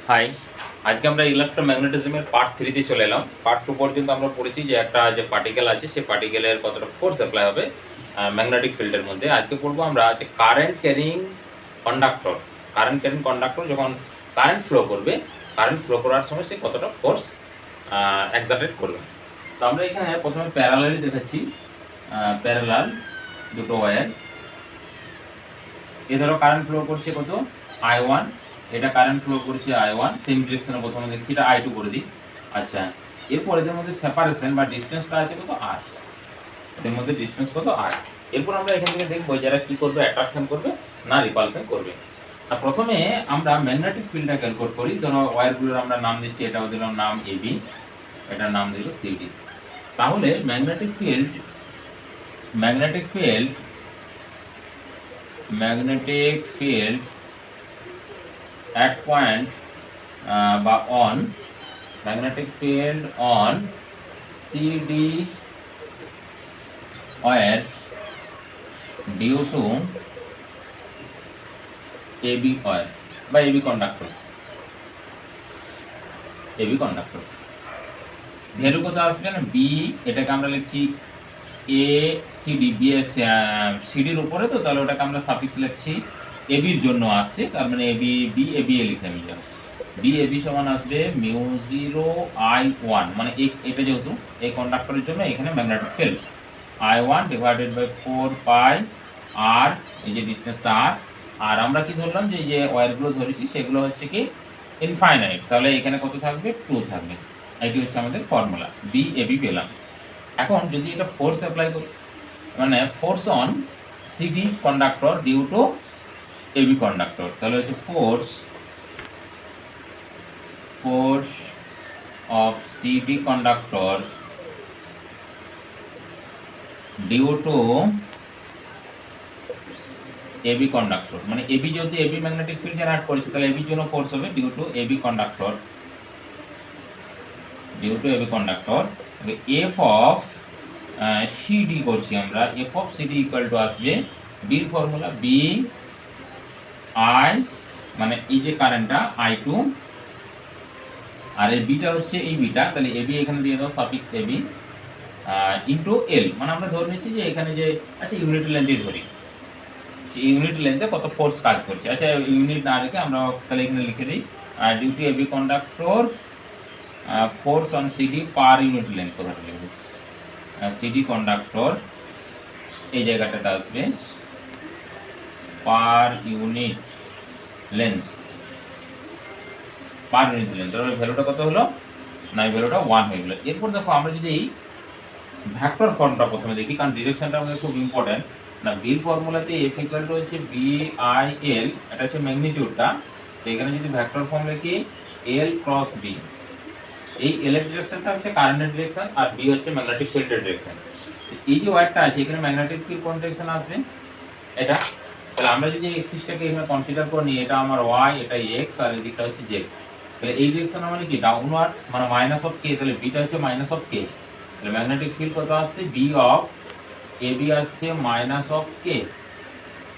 High, আজকে আমরা ইলেকট্রোম্যাগনেটিজমের part 3 তে চলে এলাম। পার্ট 2 পর্যন্ত আমরা পড়েছি যে একটা যে পার্টিকেল আছে সেই পার্টিকেলের কতটা ফোর্স অ্যাপ্লাই হবে ম্যাগনেটিক ফিল্ডের মধ্যে। আজকে পড়বো আমরা যে current carrying conductor. Current carrying conductor যখন কারেন্ট ফ্লো করবে, কারেন্ট ফ্লো করার সময় সে কতটা ফোর্স এক্সার্টেড করবে। তো আমরা এখানে প্রথমে প্যারালালি দেখাচ্ছি, প্যারালাল দুটো ওয়্যার। এ ধরো কারেন্ট ফ্লো করছে কত I1, এটা কারেন্ট ফ্লো করছে I1, সেম ডিরেকশনে প্রথমে দেখছি, এটা I2 করে দিই। আচ্ছা, এরপর এদের মধ্যে সেপারেশন বা ডিসটেন্সটা আছে কত R, এদের মধ্যে ডিসটেন্স কত R। এরপর আমরা এখান থেকে দেখবো যারা কি করবে, অ্যাট্রাকশন করবে না রিপালশন করবে। আর প্রথমে আমরা ম্যাগনেটিক ফিল্ডটা ক্যালকুলেট করি। ধরো ওয়্যারগুলোর আমরা নাম দিচ্ছি, এটাও দিলাম নাম AB, এটার নাম দিল CD। তাহলে ম্যাগনেটিক ফিল্ড at point বা on magnetic field on CD wire due to AB wire বা AB conductor, ভ্যালু কত আসবে না B, এটাকে আমরা লিখছি ACD, সিডির উপরে, তো তাহলে ওটাকে আমরা সাফিক্স লিখছি এবির জন্য আসছে, তার মানে AB লিখে নিলাম। AB সমান আসবে μ0I1, মানে এটা যেহেতু এই কন্ডাক্টরের জন্য এখানে magnetic field I1 divided by 4 pi R, এই যে ডিসটেন্সটা R। আর আমরা কি ধরলাম যে যে ওয়্যারগুলো ধরেছি সেগুলো হচ্ছে কি ইনফাইনাইট, তাহলে এখানে কত থাকবে 2 থাকবে। এটি হচ্ছে আমাদের ফর্মুলা, AB পেলাম। এখন যদি এটা ফোর্স অ্যাপ্লাই করি, মানে force on CD conductor due to AB conductor, তাহলে হচ্ছে force of CD conductor due to AB conductor, মানে AB যেহেতু AB ম্যাগনেটিক ফিল্ড জেনারেট করেছে, তাহলে AB জন্য ফোর্স হবে due to AB conductor, F of CD করছি আমরা, F of CD equal to আসবে বির ফর্মুলা BI, মানে এই যে কারেন্টটা I2, আর এই বিটা হচ্ছে এই বিটা, তাহলে AB এখানে দিয়ে দাও সাফিক্স AB ইনটু L, মানে আমরা ধরে নিচ্ছি যে এখানে যে আচ্ছা ইউনিট লেন্থে ধরি, ইউনিট লেন্থে কত ফোর্স কাজ করছে। আচ্ছা ইউনিট না রেখে আমরা তাহলে এখানে লিখে দিই due to AB conductor force on CD per unit length, কথাটা লিখে CD কন্ডাক্টর এই জায়গাটাতে আসবে পার ইউনিট লেন্থ, তাহলে ভ্যালুটা কত হলো না, এই ভ্যালুটা 1 হয়ে গেল। এরপর দেখো আমরা যদি এই ভেক্টর ফর্মটা প্রথমে দেখি, কারণ ডিরেকশনটা আমাদের খুব ইম্পর্টেন্ট না। বির ফর্মুলাতে F ইকুয়াল টু হচ্ছে BIL, এটা হচ্ছে ম্যাগনিটিউডটা, তো এখানে যদি ভেক্টর ফর্ম লিখি L ক্রস B, এই L এর ডিরেকশনটা হচ্ছে কারেন্টের ডিরেকশন আর B হচ্ছে ম্যাগনেটিক ফিল্ডের ডিরেকশন। এই যে ওয়্যারটা আছে এখানে ম্যাগনেটিক ফিল্ড কোন ডিরেকশন আসবে এটা, তাহলে আমরা যদি এক্সিসটাকে এখানে কনসিডার করে নিই, এটা আমার y, এটা x আর এদিকটা হচ্ছে z, তাহলে এই ডিরেকশন মানে কি ডাউনওয়ার্ড, মানে মাইনাস অফ k, তাহলে বিটা হচ্ছে মাইনাস অফ k, তাহলে ম্যাগনেটিক ফিল্ড কত আসছে B অফ AB আসছে মাইনাস অফ k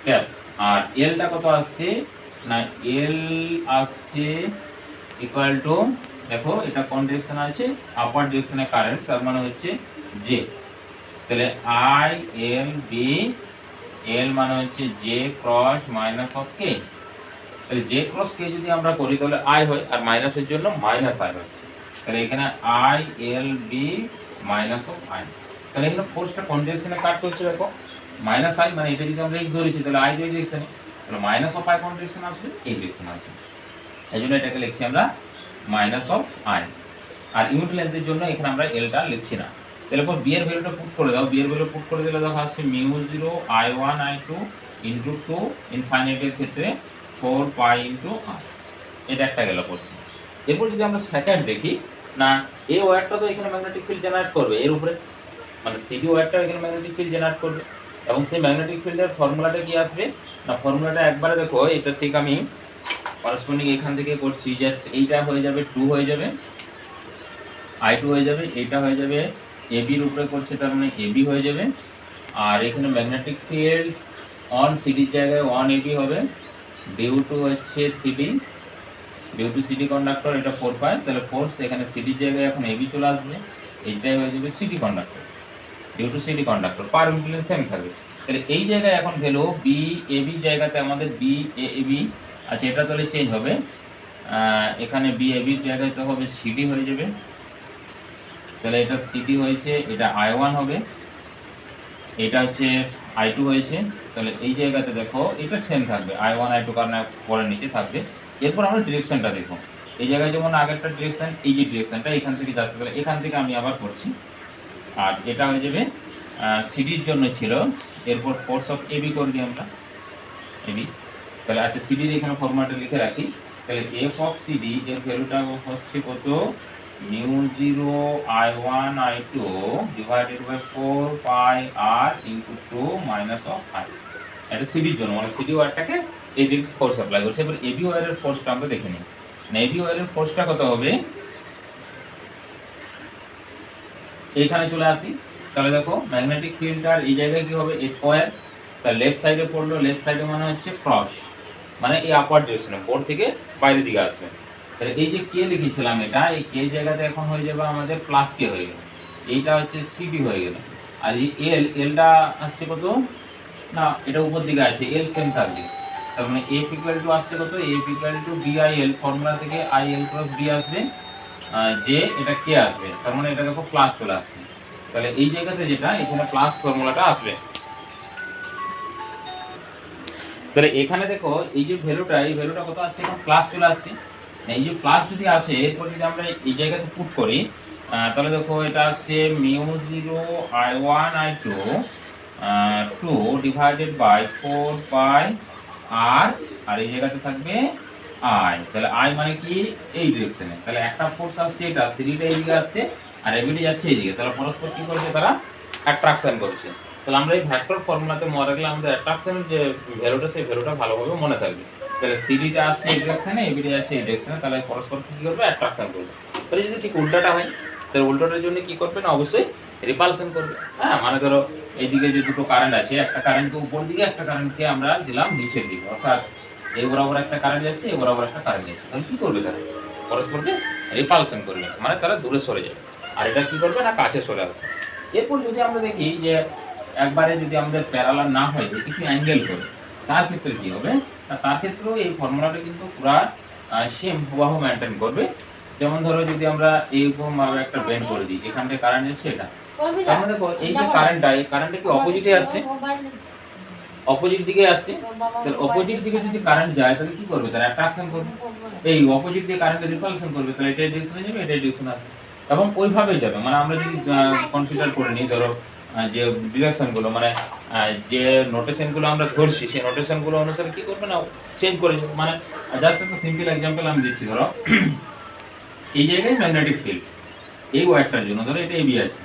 ক্যাপ, আর L টা কত আসছে না, L আসছে ইকুয়াল টু, দেখো এটা কোন ডিরেকশন আছে আপার ডিরেকশনে কারেন্ট, তার মানে হচ্ছে J, তাহলে ILB, L মানে হচ্ছে J cross minus of k, তাহলে J ক্রস k যদি আমরা করি তাহলে I হয়, আর মাইনাসের জন্য মাইনাস I হয়, তাহলে এখানে ILB মাইনাস অফ I, তাহলে এখানে ফোর্সটা কোন ডিরেকশনে কাট করছে দেখো মাইনাস I, মানে এটা যদি আমরা x ধরেছি তাহলে I এই ডিরেকশনে, তাহলে মাইনাস অফ I কোন ডিরেকশন আসবে, এই ডিরেকশনে আসবে, এই জন্য এটাকে লিখছি আমরা মাইনাস অফ I। আর ইউনিট লেন্থের জন্য এখানে আমরা এলটা লিখছি না। তাহলে পর বি এর ভ্যালুটা পুট করে দাও, বি এর ভ্যালু পুট করে দিলে দেখো আসছে μ0I1I2 ইনটু 2 ইনফাইনাইটের ক্ষেত্রে 4 পাই ইনটু R, এটা একটা গেল কোশ্চেন। এরপর যদি আমরা সেকেন্ড দেখি না, এই ওয়্যারটা তো এখানে ম্যাগনেটিক ফিল্ড জেনারেট করবে এর উপরে, মানে সিডি ওয়্যারটা এখানে ম্যাগনেটিক ফিল্ড জেনারেট করবে, এবং সেই ম্যাগনেটিক ফিল্ডের ফর্মুলাটা কি আসবে না, ফর্মুলাটা একবারে দেখো, এটা ঠিক আমি করসপন্ডিং এখান থেকে করছি, জাস্ট এইটা হয়ে যাবে 2 হয়ে যাবে, I2 হয়ে যাবে, এইটা হয়ে যাবে AB এর উপরে করছে তার মানে AB হয়ে যাবে, আর এখানে ম্যাগনেটিক ফিল্ড অন সিডির জায়গায় 1 AB হবে ডিউ টু হচ্ছে CD due to CD conductor এটা 4 পাই, তাহলে ফোর্স এখানে সিডির জায়গায় এখন এবি চলে আসবে, এইটাই হয়ে যাবে CD conductor. Due to CD conductor per impedance same থাকবে। তাহলে এই জায়গায় এখন ভ্যালু বি এবি জায়গাতে আমাদের বি এবি আচ্ছা, এটা তাহলে চেঞ্জ হবে, এখানে বি এবির জায়গায় তো হবে সিডি হয়ে যাবে, তাহলে এটা সিডি হয়েছে, এটা I1 হবে, এটা হচ্ছে I2 হয়েছে। তাহলে এই জায়গাতে দেখো এটা সেম থাকবে, I1 I2 কারণ পরে নিচে থাকবে। এরপর আমরা ডিরেকশনটা দেখো, এই জায়গায় যেমন আগেরটা ডিরেকশন, এই যে ডিরেকশনটা এখান থেকে যাচ্ছে, তাহলে এখান থেকে আমি আবার করছি, আর এটা হয়ে যাবে সিডির জন্য ছিল, এরপর ফোর্স অফ এবি করে দিই আমরা এবি। তাহলে আচ্ছা সিডির এখানে ফর্মুলাটা লিখে রাখি, তাহলে এফ অফ সিডি এর ভ্যালুটা হচ্ছে কত, mu zero I1 I2 divided by 4 pi R into 2 minus of I. এটা সিডির জন্য, মানে সিডি ওয়ারটাকে এই দিকে ফোর্স অ্যাপ্লাই করছে। এবার এবি ওয়ারের ফোর্সটা আমরা দেখে নিই, এবি ওয়ারের ফোর্সটা কত হবে, এইখানে চলে আসি। তাহলে দেখো ম্যাগনেটিক ফিল্ডটার এই জায়গায় কি হবে, এফ ওয়ার, তার লেফট সাইডে পড়লো, লেফট সাইডে মানে হচ্ছে ক্রস, মানে এই আপওয়ার্ড ডিরেকশনে বোর্ড থেকে বাইরের দিকে আসবে। তাহলে এই যে কে লিখেছিলাম এটা, এই কে জায়গাতে এখন হয়ে যাবে আমাদের প্লাস কে হয়ে গেল, এইটা হচ্ছে সিডি হয়ে গেল। আর এই এলটা আসছে কত, না এটা উপর দিকে আসছে, এল সেম থাকবে, তার মানে এফ ইকুয়াল টু আসছে কত, F equal two DIL, formula থেকে আইএল ক্রস ডি আসবে, যে এটা কে আসবে, তার মানে এটা দেখো প্লাস চলে আসছে। তাহলে এই জায়গাতে যেটা এখানে প্লাস ফর্মুলাটা আসবে। তাহলে এখানে দেখো এই যে ভ্যালুটা, এই ভ্যালুটা কত আসছে, এখন প্লাস চলে আসছে। এই যে প্লাস যদি আসে, এরপর যদি আমরা এই জায়গাতে পুট করি, তাহলে দেখো এটা আসছে mu zero I1 I2 2 divided by 4 pi R এই জায়গাতে থাকবে আই। তাহলে আই মানে কি, এই ডিরেকশনে, তাহলে একটা ফোর্স আসছে, এটা সিডিটা এইদিকে আসছে আর এবিডি যাচ্ছে এইদিকে, তাহলে পরস্পর কি করছে, তারা অ্যাট্রাকশন করছে। তাহলে আমরা এই ভেক্টর ফর্মুলাতে মনে রাখলে আমাদের অ্যাট্রাকশনের যে ভ্যালুটা, সেই ভ্যালুটা ভালোভাবে মনে থাকবে। তাহলে সিডিটা আসছে এই ডিরেকশনে, এবিডি আসছে এই ডিরেকশনে, তাহলে পরস্পর কি করবে, অ্যাট্রাকশন করবে। তাহলে যদি ঠিক উল্টাটা হয়, তাহলে উল্টোটার জন্য কি করবে না, অবশ্যই রিপালশন করবে। হ্যাঁ, মানে ধরো এইদিকে যে দুটো কারেন্ট আছে, একটা কারেন্টকে উপর দিকে, একটা কারেন্টকে আমরা দিলাম নিচের দিকে, অর্থাৎ এই বরাবর একটা কারেন্ট যাচ্ছে, এই বরাবর একটা কারেন্ট যাচ্ছে, তাহলে কি করবে, তারা পরস্পরকে রিপালশন করবে, মানে তারা দূরে সরে যাবে। আর এটা কি করবে না, কাছে সরে আসবে। এরপর যদি আমরা দেখি যে একবারে যদি আমাদের প্যারালাল না হয়, যে কিছু অ্যাঙ্গেল করে, তার ক্ষেত্রে কি হবে, তার ক্ষেত্রেও এই ফর্মুলাটা কিন্তু পুরা সেম হুবাহু মেনটেন করবে। যেমন ধরো যদি আমরা এইরকম একটা বেন্ড করে দিই, যেখান থেকে কারেন্ট যাচ্ছে এটা, তার মানে দেখো এই যে কারেন্টটা, এই কারেন্টটা কি অপোজিটে আসছে, অপোজিট দিকে আসছে। তাহলে অপোজিট দিকে যদি কারেন্ট যায়, তাহলে কি করবে, তারা অ্যাট্রাকশন করবে, এই অপোজিট দিকে কারেন্টের রিপালশন করবে, তাহলে এটা ডিরেকশনে যাবে, এটা ডিরেকশনে আসবে, এবং ওইভাবেই যাবে। মানে আমরা যদি কনসিডার করে নিই, ধরো যে ডিরেকশনগুলো, মানে যে নোটেশনগুলো আমরা ধরছি, সেই নোটেশনগুলো অনুসারে কি করবে না, চেঞ্জ করে যাবে। মানে জাস্ট একটা সিম্পল এক্সাম্পল আমি দিচ্ছি, ধরো এই জায়গায় ম্যাগনেটিক ফিল্ড এই ওয়্যারটার জন্য, ধরো এটা এবি আছে,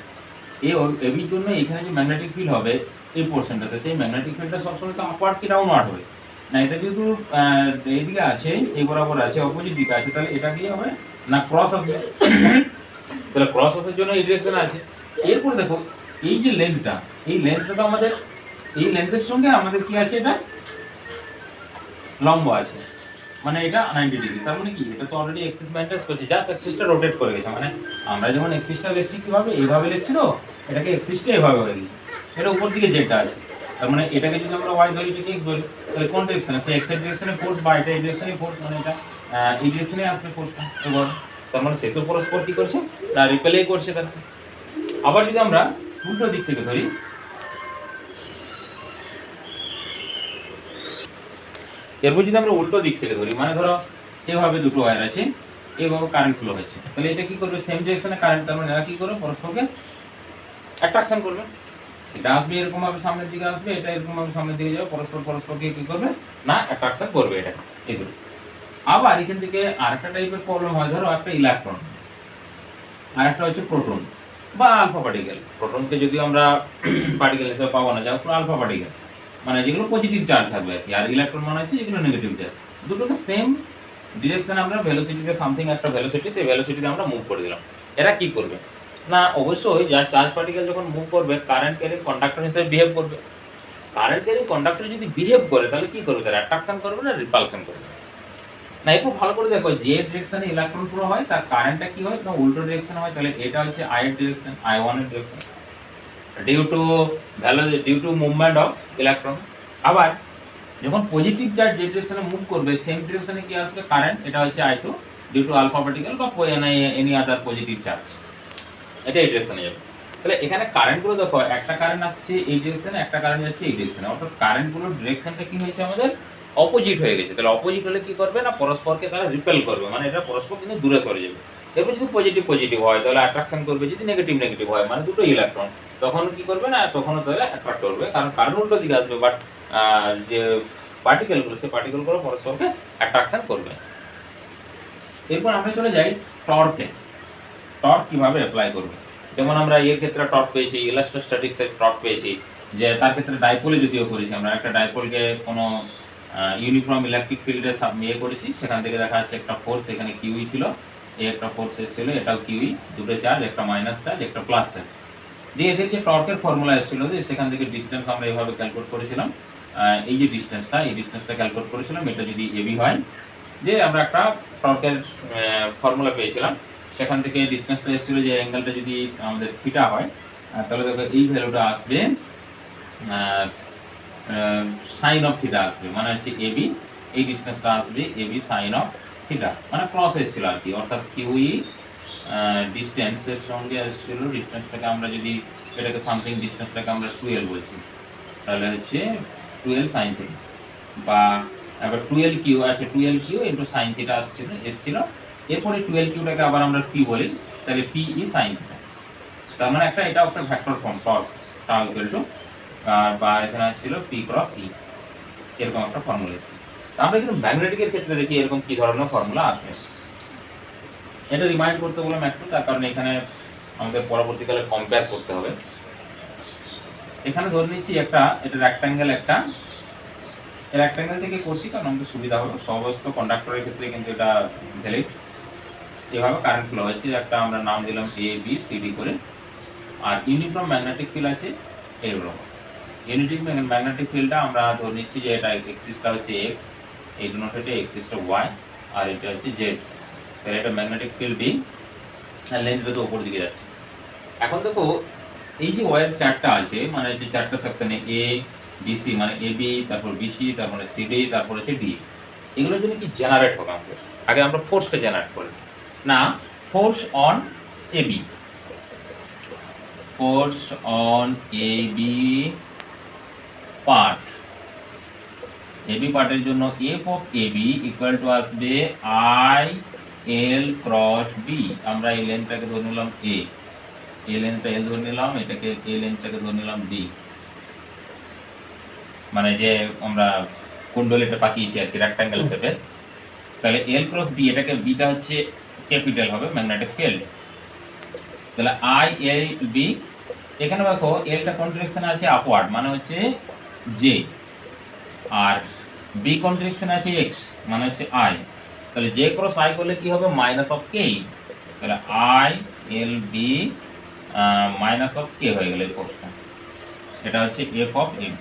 এই এবির জন্য এখানে যে ম্যাগনেটিক ফিল্ড হবে এই পোর্শনটাতে, সেই ম্যাগনেটিক ফিল্ডটা সবসময় তো আপওয়ার্ড কি ডাউনওয়ার্ড হবে না, এটা যেহেতু এইদিকে আছে, এই বরাবর আছে, অপোজিট দিকে আছে, তাহলে এটা কি হবে না, ক্রস আসবে। তাহলে ক্রস আসার জন্য এই ডিরেকশন আছে। এরপর দেখো এই যে লেন্থটা, এই লেন্থটা তো আমাদের, এই লেন্থের সঙ্গে আমাদের কি আছে, এটা লম্ব আছে, মানে এটা 90 ডিগ্রি। তার মানে কি, এটা তো অলরেডি এক্সিস মেইনটেইন করছে, জাস্ট এক্সিসটা রোটেট করে গেছে। মানে আমরা যেমন এক্সিসটা লিখছি কিভাবে, এইভাবে লিখছি, তো এটাকে এক্সিসটা এভাবে হয়ে গেছে, এটা উপর দিকে যেটা আছে, তার মানে এটাকে যদি আমরা ওয়াই ধরি, এটাকে এক্স ধরি, তাহলে কোন ডিরেকশনে, সেই এক্স এর ডিরেকশনে ফোর্স, বা এটা এই ডিরেকশনে ফোর্স, মানে এটা এই ডিরেকশনে আসবে ফোর্সটা এবার। তার মানে সে তো পরস্পর কি করছে না, রিপেলেই করছে তার। আবার যদি আমরা উল্টো দিক থেকে ধরি, এরপর যদি আমরা উল্টো দিক থেকে ধরি, মানে ধরো এভাবে দুটো ওয়্যার আছে, এভাবে কারেন্ট ফ্লো হচ্ছে, তাহলে এটা কি করবে, সেম ডিরেকশনে কারেন্ট, তার মানে এরা কি করবে, পরস্পরকে অ্যাট্রাকশন করবে। এটা আসবে এরকম ভাবে সামনের দিকে আসবে, এটা এরকম ভাবে সামনের দিকে যাবে, পরস্পরকে কি করবে না, অ্যাট্রাকশন করবে, এটা এগুলো। আবার এখান থেকে আরেকটা টাইপের প্রবলেম হয়, ধরো একটা ইলেকট্রন আর একটা হচ্ছে প্রোটন বা আলফা পার্টিকেল। প্রোটনকে যদি আমরা পার্টিকেল হিসেবে পাবো না, যা পুরো আলফা পার্টিকেল, মানে যেগুলো পজিটিভ চার্জ থাকবে আর কি, আর ইলেকট্রন মানে হচ্ছে যেগুলো নেগেটিভ চার্জ। দুটোকে সেম ডিরেকশনে আমরা ভেলোসিটিতে, সামথিং একটা ভেলোসিটি, সেই ভেলোসিটিতে আমরা মুভ করে দিলাম। এরা কি করবে না, অবশ্যই যার চার্জ পার্টিকেল যখন মুভ করবে, কারেন্ট ক্যারিং কন্ডাক্টর হিসেবে বিহেভ করবে। কারেন্ট ক্যারিং কন্ডাক্টর যদি বিহেভ করে, তাহলে কি করবে, তারা অ্যাট্রাকশন করবে না রিপালশন করবে। না একটু ভালো করে দেখো, যে ডিরেকশনে ইলেকট্রন ফ্লো হয় তার কারেন্টটা কি হয় না উল্টো ডিরেকশন হয়, তাহলে এটা হচ্ছে আই এর ডিরেকশন, I1 এর direction due to movement of electron. আবার যখন পজিটিভ চার্জ যে ডিরেকশনে মুভ করবে সেম ডিরেকশনে কি আসবে কারেন্ট, এটা হচ্ছে I2 due to alpha particle বা এনি আদার পজিটিভ চার্জ, এটা এই ডিরেকশনে যাবে। তাহলে এখানে কারেন্টগুলো দেখো, একটা কারেন্ট আসছে এই ডিরেকশনে, একটা কারেন্ট যাচ্ছে এই ডিরেকশনে, অর্থাৎ কারেন্টগুলোর ডিরেকশনটা কি হয়েছে আমাদের অপোজিট হয়ে গেছে। তাহলে অপোজিট হলে কি করবে না পরস্পরকে তারা রিপেল করবে, মানে এটা পরস্পর কিন্তু দূরে সরে যাবে। এরপর যদি পজিটিভ পজিটিভ হয় তাহলে অ্যাট্রাকশন করবে, যদি নেগেটিভ নেগেটিভ হয় মানে দুটো ইলেকট্রন, তখন কি করবে না তখন তাহলে অ্যাট্রাক্ট করবে, কারণ কারেন্ট উল্টো দিকে আসবে, বাট যে পার্টিকেলগুলো সেই পার্টিকেলগুলো পরস্পরকে অ্যাট্রাকশন করবে। এরপর আমরা চলে যাই টর্কে। টর্ক কিভাবে অ্যাপ্লাই করবে, যেমন আমরা এর ক্ষেত্রে টর্ক পেয়েছি, ইলাস্ট্রোস্ট্যাটিক্সের টর্ক পেয়েছি, যে তার ক্ষেত্রে ডাইপোলে যদিও করেছি আমরা, একটা ডাইপোলকে কোনো ইউনিফর্ম ইলেকট্রিক ফিল্ডে ইয়ে করেছি, সেখান থেকে দেখা যাচ্ছে একটা ফোর্স এখানে কিউই ছিল, এই একটা ফোর্স এসেছিল, এটাও কিউই, দুটো চার্জ, একটা মাইনাস চার্জ একটা প্লাস চার্জ, দিয়ে এদের যে টর্কের ফর্মুলা এসেছিল যে সেখান থেকে ডিস্টেন্স আমরা এইভাবে ক্যালকুলেট করেছিলাম, এই যে ডিস্টেন্সটা এই ডিস্টেন্সটা ক্যালকুলেট করেছিলাম, এটা যদি এবি হয়, যে আমরা একটা টর্কের ফর্মুলা পেয়েছিলাম, সেখান থেকে ডিস্টেন্সটা এসেছিল যে অ্যাঙ্গেলটা যদি আমাদের থিটা হয়, তাহলে দেখো এই ভ্যালুটা আসবে সাইন অফ থিটা আসবে, মানে হচ্ছে এবি, এই ডিস্টেন্সটা আসবে এবি সাইন অফ থিটা, মানে ক্রস এসেছিল আর কি, অর্থাৎ কিউই ডিস্টেন্সের সঙ্গে এসেছিল, ডিস্টেন্সটাকে আমরা যদি এটাকে সামথিং ডিস্টেন্সটাকে আমরা 12 বলছি, তাহলে হচ্ছে 12 সাইন থিটা, বা আবার 12 কিউ আছে, 12 কিউ ইন্টু সাইন থিটা এসেছিল, এরপরে 12 কিউটাকে আবার আমরা পি বলি, তাহলে পি ই সাইন থিটা, তার মানে একটা এটা একটা vector form torque tau equal two, বা এখানে ছিল পি ক্রস ই, এরকম একটা ফর্মুলা এসেছে। আমরা কিন্তু ম্যাগনেটিকের ক্ষেত্রে দেখি এরকম কি ধরনের ফর্মুলা আসে, এটা রিমাইন্ড করতে বললাম একটু, তার কারণে এখানে আমাদের পরবর্তীকালে কম্পেয়ার করতে হবে। এখানে ধরে নিচ্ছি একটা, এটা রেক্ট্যাঙ্গেল, একটা রেক্ট্যাঙ্গেল থেকে করছি কারণ আমাদের সুবিধা হলো, সমস্ত কন্ডাক্টরের ক্ষেত্রে কিন্তু এটা ভ্যালিড। এভাবে কারেন্ট ফ্লো হচ্ছে, একটা আমরা নাম দিলাম এ বি সি ডি করে, আর ইউনিফর্ম ম্যাগনেটিক ফিল্ড আছে এইরকম। ইউনিটি ম্যাগনেটিক ফিল্ডটা আমরা ধরে নিচ্ছি যে এটা এক্সিসটা হচ্ছে এক্স, এই দুটোতে এক্সিসটা ওয়াই, আর এটা হচ্ছে জেড, তাহলে এটা ম্যাগনেটিক ফিল্ড বি, আর লেন্থ তো উপর দিকে যাচ্ছে। এখন দেখো এই যে ওয়ার চারটা আছে, মানে যে চারটা সেকশনে এ বিসি, মানে এ বি, তারপর বিসি, তারপরে সিডি, তারপর হচ্ছে ডি, এগুলোর জন্য কি জেনারেট হবে আমাদের, আগে আমরা ফোর্সটা জেনারেট করি না, force on A B, force on A B part, AB পার্টের জন্য F of AB equal to আসবে আই এল ক্রস বি, আমরা এই লেন্থটাকে ধরে নিলাম এ, এই লেন্থটা এল ধরে নিলাম, এটাকে এই লেন্থটাকে ধরে নিলাম ডি, মানে যে আমরা কুণ্ডলীটা পাকিয়েছি আর কি রেক্ট্যাঙ্গেল শেপের, তাহলে এল ক্রস বি, এটাকে বিটা হচ্ছে ক্যাপিটাল হবে ম্যাগনেটিক ফিল্ড, তাহলে আই এল বি, এখানে দেখো এলটা কোন ডিরেকশনে আছে আপওয়ার্ড, মানে হচ্ছে জে, আর বি কোন ডিরেকশনে আছে এক্স, মানে হচ্ছে আই, তাহলে জে ক্রস আই করলে কি হবে মাইনাস অফ কে, তাহলে I L B minus of k হয়ে গেল এই ফোর্সটা, এটা হচ্ছে এফ অফ এম।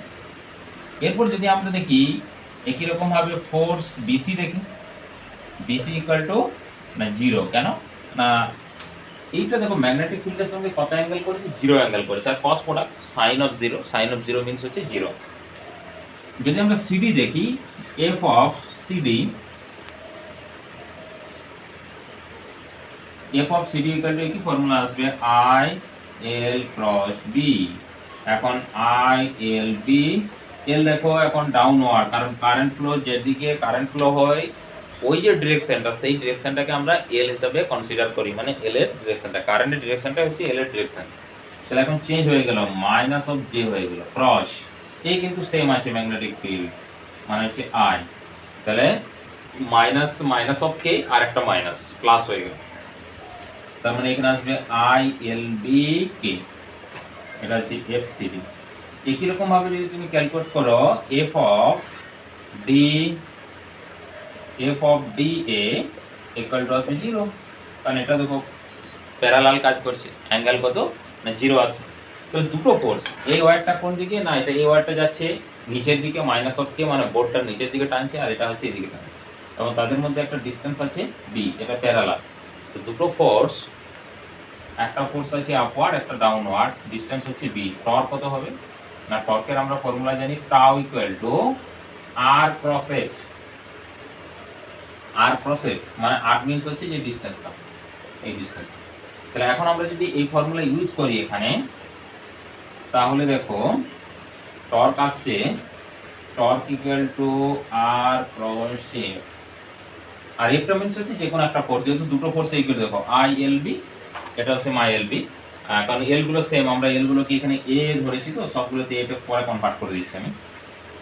এরপর যদি আমরা দেখি একই রকম ভাবে ফোর্স বিসি দেখি, বিসি ইকুয়াল টু না জিরো, কেন না এইটা দেখো ম্যাগনেটিক ফিল্ডের সঙ্গে কত অ্যাঙ্গেল করেছে, জিরো অ্যাঙ্গেল করেছে, আর cos product sine of zero, sine of zero means হচ্ছে জিরো। যদি আমরা সিডি দেখি, F of CD, F of CD equal to কি ফর্মুলা আসবে আই এল ক্রস বি, এখন আই এল বি, এল দেখো এখন ডাউনওয়ার্ড, কারণ কারেন্ট ফ্লো যেদিকে কারেন্ট ফ্লো হয় ওই যে ডিরেকশনটা, সেই ডিরেকশনটাকে আমরা এল হিসাবে কনসিডার করি, মানে এল এর ডিরেকশনটা, কারেন্টের ডিরেকশনটা হচ্ছে এল এর ডিরেকশন, তাহলে এখন চেঞ্জ হয়ে গেল, মাইনাস অফ জে হয়ে গেল ক্রস, এই কিন্তু সেম আছে ম্যাগনেটিক ফিল্ড, মানে হচ্ছে আই, তাহলে মাইনাস মাইনাস অফ কে আর একটা মাইনাস প্লাস হয়ে গেল, তার মানে এখানে আসবে আই এল বি কে, এটা হচ্ছে এফ সি ডি। একই রকম ভাবে যদি তুমি ক্যালকুলেট করো F of D, F of D A equal to আসবে জিরো, কারণ এটা দেখো প্যারালাল কাজ করছে, অ্যাঙ্গেল কত না জিরো আসবে, তো দুটো ফোর্স, এই ওয়্যারটা কোন দিকে না, এটা এই ওয়্যারটা যাচ্ছে নিচের দিকে মাইনাস অফ কে, মানে বোর্ডটা নিচের দিকে টানছে, আর এটা হচ্ছে এদিকে টানছে, এবং তাদের মধ্যে একটা ডিস্টেন্স আছে বি, এটা প্যারালাল। তো দুটো ফোর্স, একটা ফোর্স আছে আপওয়ার্ড, একটা ডাউনওয়ার্ড, ডিস্টেন্স হচ্ছে বি। টর্ক কত হবে না, টর্কের আমরা ফর্মুলা জানি tau equal to R cross F. R cross F মানে আর মিন্স হচ্ছে যে ডিস্টেন্সটা, এই ডিস্টেন্স। তাহলে এখন আমরা যদি এই ফর্মুলা ইউজ করি এখানে, তাহলে দেখো টর্ক আসছে torque equal to R cross F. আর এফটা মিন্স হচ্ছে যে কোনো একটা ফোর্স, যেহেতু দুটো ফোর্স ইকুয়াল, দেখো আই এল বি, এটা হচ্ছে মাই এল বি, কারণ এল গুলো সেম, আমরা এল গুলোকে এখানে এ ধরেছি, তো সবগুলোতে এটা পরে কনভার্ট করে দিচ্ছি আমি।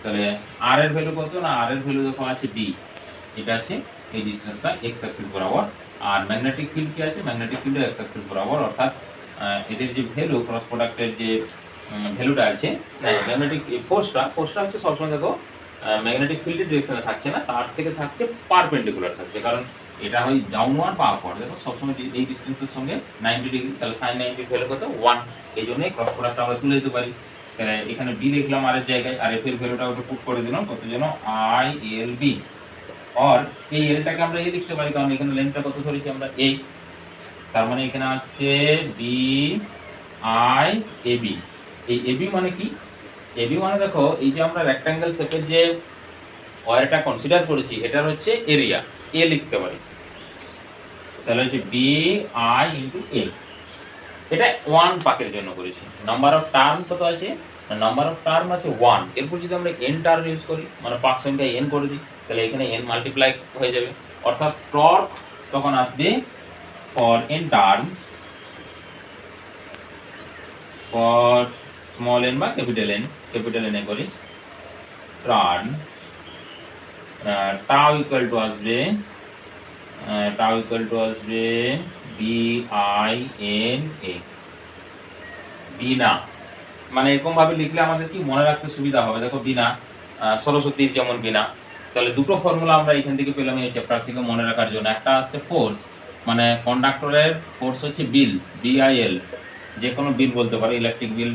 তাহলে আর এর ভ্যালু কত না, আর এর ভ্যালু দেখো আছে বি, এটা আছে এই ডিস্টেন্সটা এক্স অ্যাক্সিস বরাবর। আর ম্যাগনেটিক ফিল্ড কি আছে, ম্যাগনেটিক ফিল্ড এক্স অ্যাক্সিস বরাবর, অর্থাৎ এদের যে ভ্যালু, ক্রস প্রোডাক্টের যে ভ্যালুটা আছে, ম্যাগনেটিক ফোর্সটা হচ্ছে সবসময় দেখো ম্যাগনেটিক ফিল্ডের ডিরেকশনে থাকছে না, তার থেকে থাকছে পারপেন্ডিকুলার থাকছে, কারণ এটা হয় ডাউনওয়ার্ড বা আপওয়ার্ড। দেখো সবসময় এই ডিস্টেন্সের সঙ্গে 90 ডিগ্রি, তাহলে সাইন 90 ভ্যালু কত 1, এই জন্যই ক্রস প্রোডাক্টটা আমরা তুলে দিতে পারি। তাহলে এখানে বি লিখলাম আর এর জায়গায়, আর এফ এর ভ্যালুটা ওটা পুট করে দিলাম কত যেন আই এল বি, আর এই এলটাকে আমরা এ লিখতে পারি, কারণ এখানে লেন্থটা কত ধরেছি আমরা এ, তার মানে এখানে আসছে বি আই এ বি। এই এ বি মানে কি, এ বি মানে দেখো এই যে আমরা রেক্ট্যাঙ্গেল শেপের যে ওয়ারটা কনসিডার করেছি, এটার হচ্ছে এরিয়া, এ লিখতে পারি। তাহলে হচ্ছে বি আই ইন্টু এ, এটা 1 পাকের জন্য করেছি। নাম্বার অফ টার্ম কত আছে, নাম্বার অফ টার্ম আছে 1। এরপর যদি আমরা এন টার্ম ইউজ করি, মানে পাক সংখ্যা এন করে দিই, তাহলে এখানে এন মাল্টিপ্লাই হয়ে যাবে, অর্থাৎ টর্ক তখন আসবে for N term, for small N বা ক্যাপিটাল এন এ করি, টার্ন টাউ ইকুয়াল টু আসবে বি আই এন এ। বিনা মানে এরকম ভাবে লিখলে আমাদের কি মনে রাখতে সুবিধা হবে, দেখো বিনা, সরস্বতীর যেমন বিনা। তাহলে দুটো ফর্মুলা আমরা এখান থেকে পেলাম এই চ্যাপ্টার থেকে মনে রাখার জন্য। একটা আছে ফোর্স, মানে কন্ডাক্টরের ফোর্স হচ্ছে বিল, বিআইএল, যে কোনো বিল বলতে পারো, ইলেকট্রিক বিল,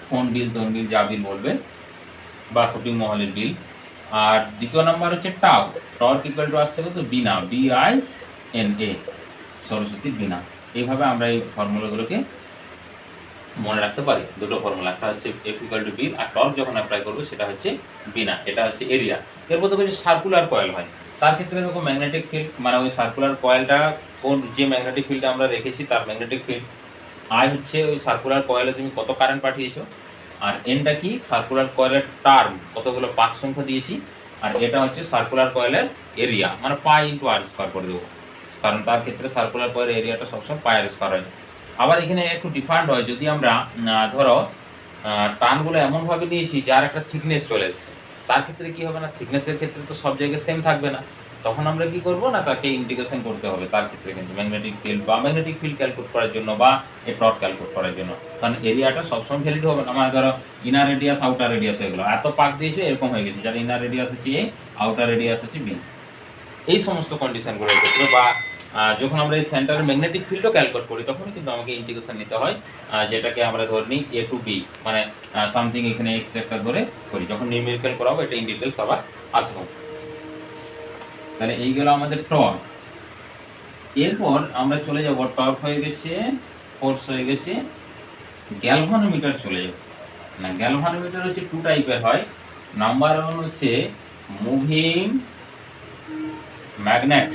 ফোন বিল, তোন বিল, যা বিল বলবে, বা শপিং মহলের বিল। আর দ্বিতীয় নাম্বার হচ্ছে টাউ, টর্ক ইকুয়াল টু আসছে কত বিনা, বিআই এন এ, সরস্বতীর বিনা। এইভাবে আমরা এই ফর্মুলাগুলোকে মনে রাখতে পারি, দুটো ফর্মুলা, একটা হচ্ছে এফ ইকুয়াল টু বি, আর টর্ক যখন অ্যাপ্লাই করবো সেটা হচ্ছে বিনা, এটা হচ্ছে এরিয়া। এরপর দেখো যে সার্কুলার কয়েল হয়, তার ক্ষেত্রে দেখো ম্যাগনেটিক ফিল্ড, মানে ওই সার্কুলার কয়েলটা কোন যে ম্যাগনেটিক ফিল্ডে আমরা রেখেছি তার ম্যাগনেটিক ফিল্ড, আই হচ্ছে ওই সার্কুলার কয়েলে তুমি কত কারেন্ট পাঠিয়েছো, আর এনটা কি সার্কুলার কয়েলের টার্ম, কতগুলো পাক সংখ্যা দিয়েছি, আর এটা হচ্ছে সার্কুলার কয়েলের এরিয়া, মানে পাই ইন্টু আর স্কোয়ার করে দেবো, কারণ তার ক্ষেত্রে সার্কুলার কয়েলের এরিয়াটা সবসময় পাই আর স্কোয়ার হয়। আবার এখানে একটু ডিফারেন্ট হয়, যদি আমরা ধরো টার্নগুলো এমনভাবে নিয়েছি যার একটা থিকনেস চলে এসছে, তার ক্ষেত্রে কি হবে না, থিকনেসের ক্ষেত্রে তো সব জায়গায় সেম থাকবে না, তখন আমরা কি করব না, তাকে ইন্টিগ্রেশন করতে হবে তার ক্ষেত্রে, কিন্তু ম্যাগনেটিক ফিল্ড বা ম্যাগনেটিক ফিল্ড ক্যালকুলেট করার জন্য বা এই টর্ক ক্যালকুলেট করার জন্য, কারণ এরিয়াটা সবসময় ভ্যালিড হবে না। আমার ধরো ইনার রেডিয়াস আউটার রেডিয়াস হয়ে গেলো, এত পাক দিয়েছে এরকম হয়ে গেছে, যার ইনার রেডিয়াস হচ্ছে এ, আউটার রেডিয়াস হচ্ছে বি, এই সমস্ত কন্ডিশনগুলোর ক্ষেত্রে, বা যখন আমরা এই সেন্টারের ম্যাগনেটিক ফিল্ডও ক্যালকুলেট করি তখন কিন্তু আমাকে ইন্টিগ্রেশন নিতে হয়, যেটাকে আমরা ধরে নিই এ টু বি, মানে সামথিং এখানে এক্স একটা ধরে করি, যখন নিউমেরিক্যাল করাবো এটা ইন ডিটেলস আবার আসবো। তাহলে এই গেল আমাদের টর্ক। এরপর আমরা চলে যাব, টর্ক হয়ে গেছে, ফোর্স হয়ে গেছে, গ্যালভানোমিটার চলে যাব। না, গ্যালভানোমিটার হচ্ছে 2 টাইপের হয়। নাম্বার 1 হচ্ছে মুভিং ম্যাগনেট,